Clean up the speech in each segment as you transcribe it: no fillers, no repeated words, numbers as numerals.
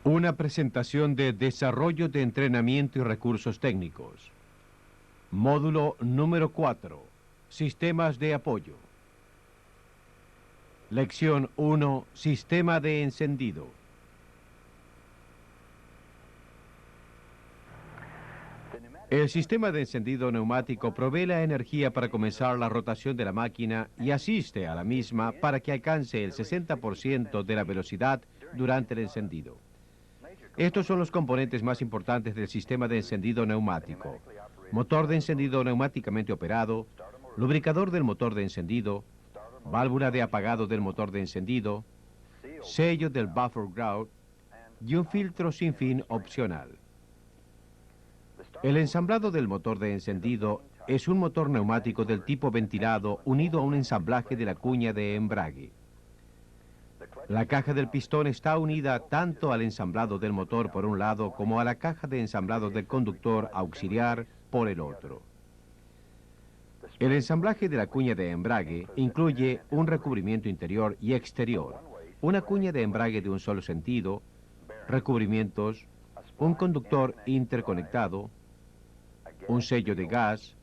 Una presentación de desarrollo de entrenamiento y recursos técnicos. Módulo número 4. Sistemas de apoyo. Lección 1. Sistema de encendido. El sistema de encendido neumático provee la energía para comenzar la rotación de la máquina y asiste a la misma para que alcance el 60% de la velocidad durante el encendido. Estos son los componentes más importantes del sistema de encendido neumático: motor de encendido neumáticamente operado, lubricador del motor de encendido, válvula de apagado del motor de encendido, sello del buffer grout y un filtro sin fin opcional. El ensamblado del motor de encendido es un motor neumático del tipo ventilado unido a un ensamblaje de la cuña de embrague. La caja del pistón está unida tanto al ensamblado del motor por un lado como a la caja de ensamblado del conductor auxiliar por el otro. El ensamblaje de la cuña de embrague incluye un recubrimiento interior y exterior, una cuña de embrague de un solo sentido, recubrimientos, un conductor interconectado, un sello de gas,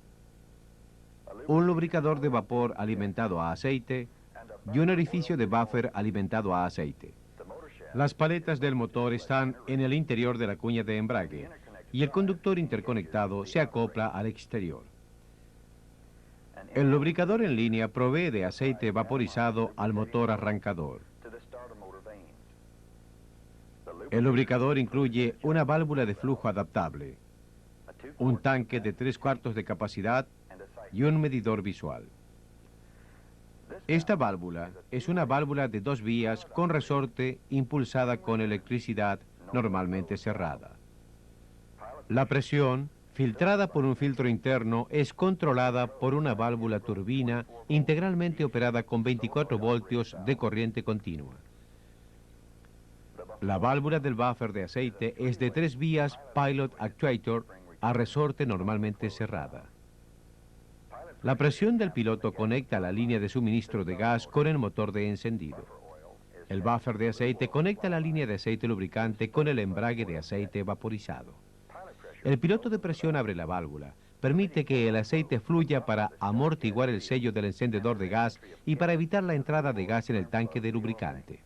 un lubricador de vapor alimentado a aceite y un orificio de buffer alimentado a aceite. Las paletas del motor están en el interior de la cuña de embrague y el conductor interconectado se acopla al exterior. El lubricador en línea provee de aceite vaporizado al motor arrancador. El lubricador incluye una válvula de flujo adaptable, un tanque de 3/4 de capacidad y un medidor visual. Esta válvula es una válvula de 2 vías con resorte impulsada con electricidad normalmente cerrada. La presión, filtrada por un filtro interno, es controlada por una válvula turbina integralmente operada con 24 voltios de corriente continua. La válvula del buffer de aceite es de 3 vías pilot actuator a resorte normalmente cerrada. La presión del piloto conecta la línea de suministro de gas con el motor de encendido. El buffer de aceite conecta la línea de aceite lubricante con el embrague de aceite vaporizado. El piloto de presión abre la válvula, permite que el aceite fluya para amortiguar el sello del encendedor de gas y para evitar la entrada de gas en el tanque de lubricante.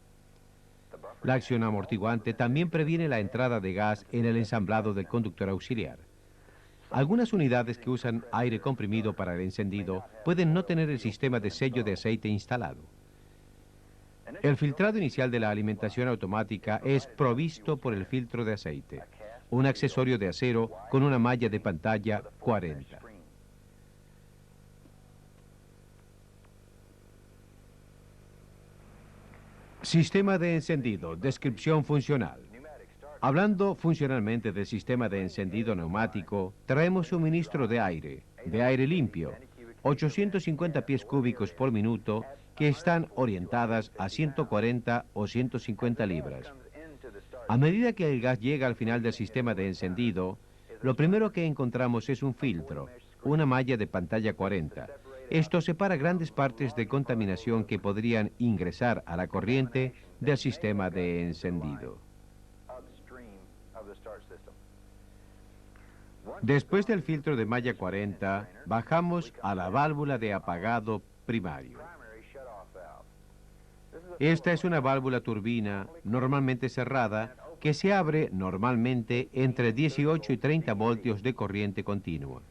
La acción amortiguante también previene la entrada de gas en el ensamblado del conductor auxiliar. Algunas unidades que usan aire comprimido para el encendido pueden no tener el sistema de sello de aceite instalado. El filtrado inicial de la alimentación automática es provisto por el filtro de aceite, un accesorio de acero con una malla de pantalla 40. Sistema de encendido, descripción funcional. Hablando funcionalmente del sistema de encendido neumático, traemos suministro de aire limpio, 850 pies cúbicos por minuto, que están orientadas a 140 o 150 libras. A medida que el gas llega al final del sistema de encendido, lo primero que encontramos es un filtro, una malla de pantalla 40. Esto separa grandes partes de contaminación que podrían ingresar a la corriente del sistema de encendido. Después del filtro de malla 40, bajamos a la válvula de apagado primario. Esta es una válvula turbina normalmente cerrada que se abre normalmente entre 18 y 30 voltios de corriente continua.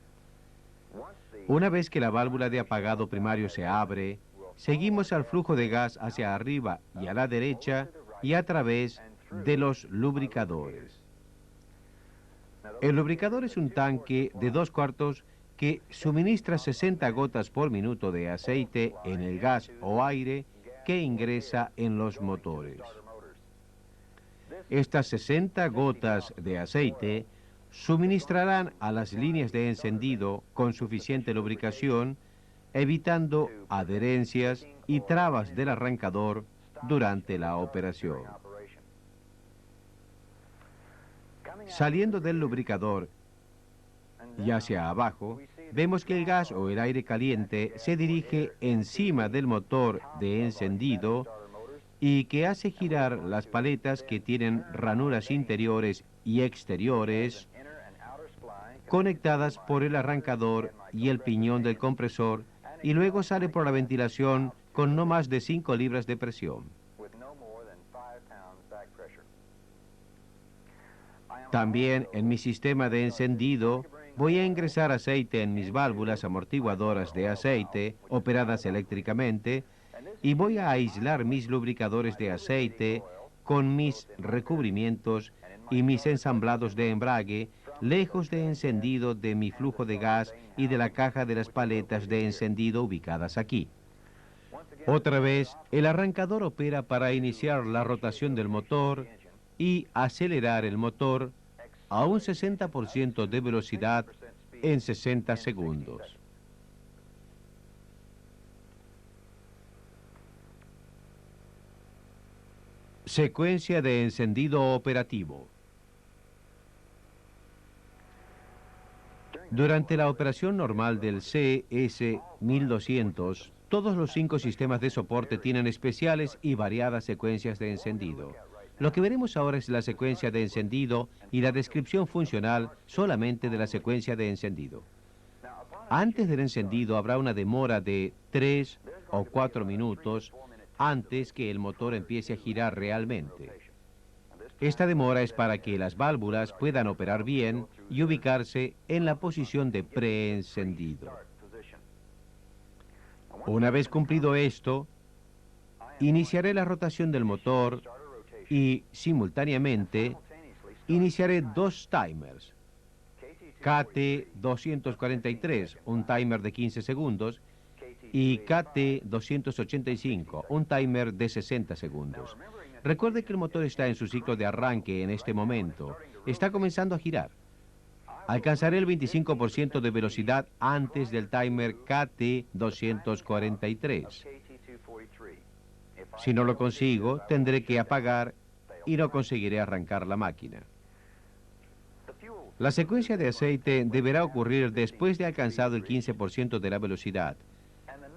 Una vez que la válvula de apagado primario se abre, seguimos al flujo de gas hacia arriba y a la derecha y a través de los lubricadores. El lubricador es un tanque de 2/4 que suministra 60 gotas por minuto de aceite en el gas o aire que ingresa en los motores. Estas 60 gotas de aceite suministrarán a las líneas de encendido con suficiente lubricación, evitando adherencias y trabas del arrancador durante la operación. Saliendo del lubricador y hacia abajo, vemos que el gas o el aire caliente se dirige encima del motor de encendido y que hace girar las paletas que tienen ranuras interiores y exteriores conectadas por el arrancador y el piñón del compresor, y luego sale por la ventilación con no más de 5 libras de presión. También en mi sistema de encendido voy a ingresar aceite en mis válvulas amortiguadoras de aceite operadas eléctricamente, y voy a aislar mis lubricadores de aceite con mis recubrimientos y mis ensamblados de embrague lejos de encendido de mi flujo de gas y de la caja de las paletas de encendido ubicadas aquí. Otra vez, el arrancador opera para iniciar la rotación del motor y acelerar el motor a un 60% de velocidad en 60 segundos. Secuencia de encendido operativo. Durante la operación normal del CS-1200, todos los 5 sistemas de soporte tienen especiales y variadas secuencias de encendido. Lo que veremos ahora es la secuencia de encendido y la descripción funcional solamente de la secuencia de encendido. Antes del encendido habrá una demora de 3 o 4 minutos antes que el motor empiece a girar realmente. Esta demora es para que las válvulas puedan operar bien y ubicarse en la posición de preencendido. Una vez cumplido esto, iniciaré la rotación del motor y, simultáneamente, iniciaré 2 timers. KT243, un timer de 15 segundos, y KT285, un timer de 60 segundos. Recuerde que el motor está en su ciclo de arranque en este momento. Está comenzando a girar. Alcanzaré el 25% de velocidad antes del timer KT243. Si no lo consigo, tendré que apagar y no conseguiré arrancar la máquina. La secuencia de aceite deberá ocurrir después de alcanzado el 15% de la velocidad.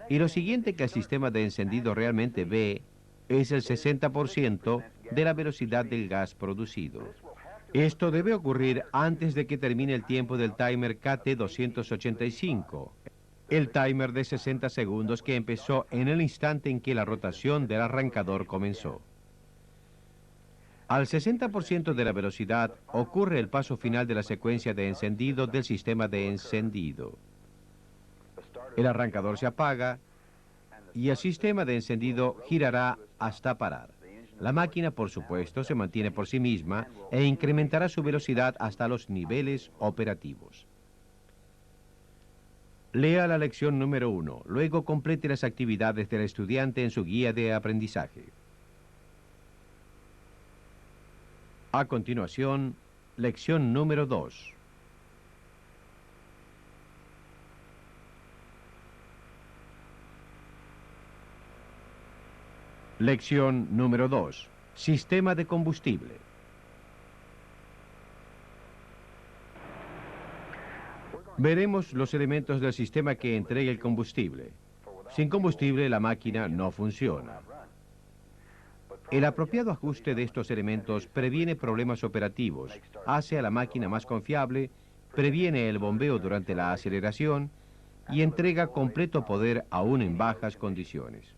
Y lo siguiente que el sistema de encendido realmente ve es el 60% de la velocidad del gas producido. Esto debe ocurrir antes de que termine el tiempo del timer KT285, el timer de 60 segundos que empezó en el instante en que la rotación del arrancador comenzó. Al 60% de la velocidad ocurre el paso final de la secuencia de encendido del sistema de encendido. El arrancador se apaga y el sistema de encendido girará hasta parar. La máquina, por supuesto, se mantiene por sí misma e incrementará su velocidad hasta los niveles operativos. Lea la lección número 1, luego complete las actividades del estudiante en su guía de aprendizaje. A continuación, lección número 2. Lección número 2. Sistema de combustible. Veremos los elementos del sistema que entrega el combustible. Sin combustible, la máquina no funciona. El apropiado ajuste de estos elementos previene problemas operativos, hace a la máquina más confiable, previene el bombeo durante la aceleración y entrega completo poder aún en bajas condiciones.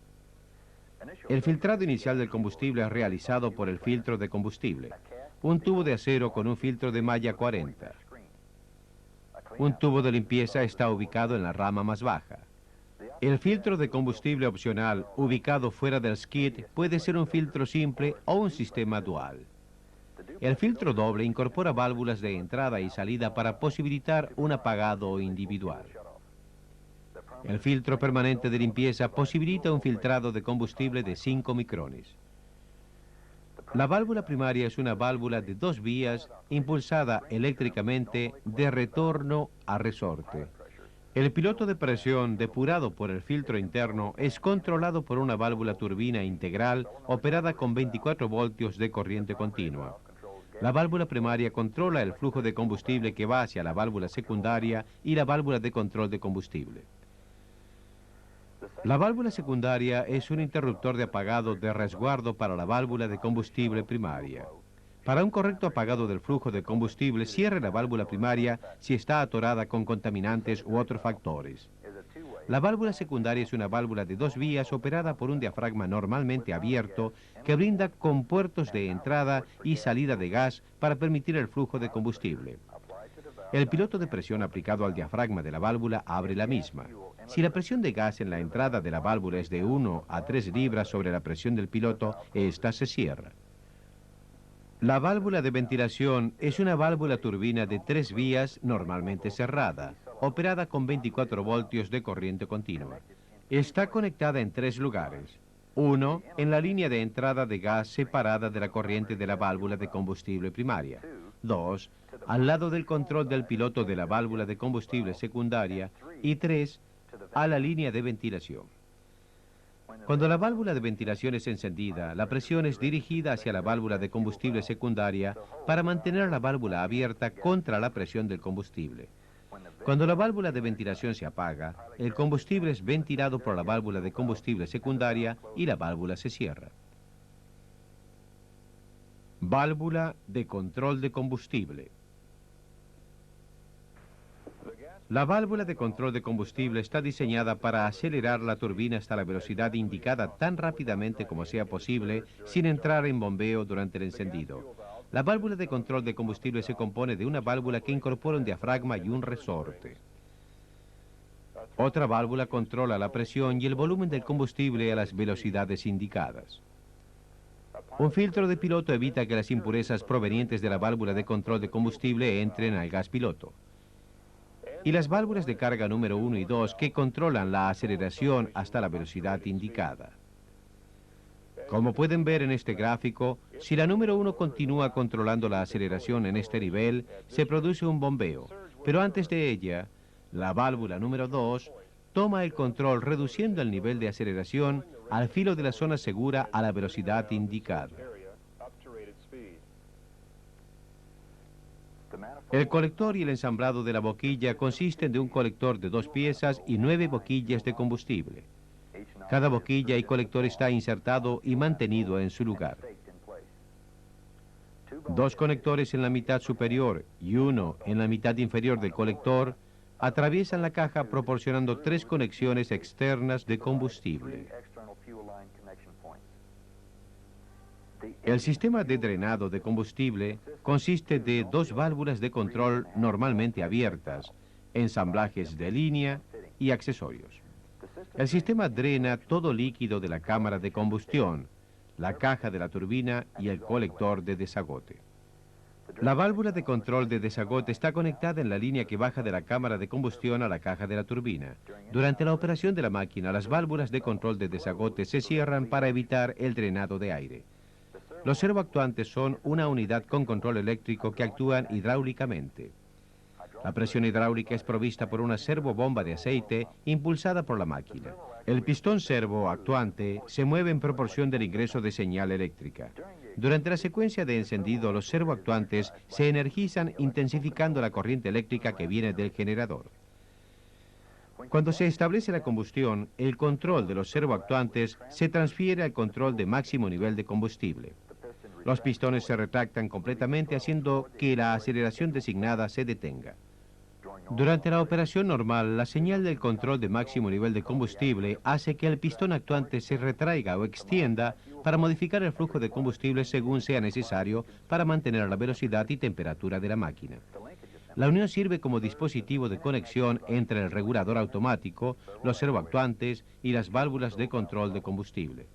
El filtrado inicial del combustible es realizado por el filtro de combustible, un tubo de acero con un filtro de malla 40. Un tubo de limpieza está ubicado en la rama más baja. El filtro de combustible opcional ubicado fuera del skid puede ser un filtro simple o un sistema dual. El filtro doble incorpora válvulas de entrada y salida para posibilitar un apagado individual. El filtro permanente de limpieza posibilita un filtrado de combustible de 5 micrones. La válvula primaria es una válvula de 2 vías impulsada eléctricamente de retorno a resorte. El piloto de presión depurado por el filtro interno es controlado por una válvula turbina integral operada con 24 voltios de corriente continua. La válvula primaria controla el flujo de combustible que va hacia la válvula secundaria y la válvula de control de combustible. La válvula secundaria es un interruptor de apagado de resguardo para la válvula de combustible primaria. Para un correcto apagado del flujo de combustible, cierre la válvula primaria si está atorada con contaminantes u otros factores. La válvula secundaria es una válvula de 2 vías operada por un diafragma normalmente abierto que brinda compuertos de entrada y salida de gas para permitir el flujo de combustible. El piloto de presión aplicado al diafragma de la válvula abre la misma. Si la presión de gas en la entrada de la válvula es de 1 a 3 libras sobre la presión del piloto, esta se cierra. La válvula de ventilación es una válvula turbina de 3 vías normalmente cerrada, operada con 24 voltios de corriente continua. Está conectada en 3 lugares. 1, en la línea de entrada de gas separada de la corriente de la válvula de combustible primaria. 2, al lado del control del piloto de la válvula de combustible secundaria. Y 3, a la línea de ventilación. Cuando la válvula de ventilación es encendida, la presión es dirigida hacia la válvula de combustible secundaria para mantener la válvula abierta contra la presión del combustible. Cuando la válvula de ventilación se apaga, el combustible es ventilado por la válvula de combustible secundaria y la válvula se cierra. Válvula de control de combustible. La válvula de control de combustible está diseñada para acelerar la turbina hasta la velocidad indicada tan rápidamente como sea posible, sin entrar en bombeo durante el encendido. La válvula de control de combustible se compone de una válvula que incorpora un diafragma y un resorte. Otra válvula controla la presión y el volumen del combustible a las velocidades indicadas. Un filtro de piloto evita que las impurezas provenientes de la válvula de control de combustible entren al gas piloto. Y las válvulas de carga número 1 y 2 que controlan la aceleración hasta la velocidad indicada. Como pueden ver en este gráfico, si la número 1 continúa controlando la aceleración en este nivel, se produce un bombeo, pero antes de ella, la válvula número 2 toma el control reduciendo el nivel de aceleración al filo de la zona segura a la velocidad indicada. El colector y el ensamblado de la boquilla consisten de un colector de 2 piezas y 9 boquillas de combustible. Cada boquilla y colector está insertado y mantenido en su lugar. 2 conectores en la mitad superior y 1 en la mitad inferior del colector atraviesan la caja proporcionando 3 conexiones externas de combustible. El sistema de drenado de combustible consiste de 2 válvulas de control normalmente abiertas, ensamblajes de línea y accesorios. El sistema drena todo líquido de la cámara de combustión, la caja de la turbina y el colector de desagote. La válvula de control de desagote está conectada en la línea que baja de la cámara de combustión a la caja de la turbina. Durante la operación de la máquina, las válvulas de control de desagote se cierran para evitar el drenado de aire. Los servoactuantes son una unidad con control eléctrico que actúan hidráulicamente. La presión hidráulica es provista por una servobomba de aceite impulsada por la máquina. El pistón servo actuante se mueve en proporción del ingreso de señal eléctrica. Durante la secuencia de encendido, los servoactuantes se energizan intensificando la corriente eléctrica que viene del generador. Cuando se establece la combustión, el control de los servoactuantes se transfiere al control de máximo nivel de combustible. Los pistones se retractan completamente haciendo que la aceleración designada se detenga. Durante la operación normal, la señal del control de máximo nivel de combustible hace que el pistón actuante se retraiga o extienda para modificar el flujo de combustible según sea necesario para mantener la velocidad y temperatura de la máquina. La unión sirve como dispositivo de conexión entre el regulador automático, los servoactuantes y las válvulas de control de combustible.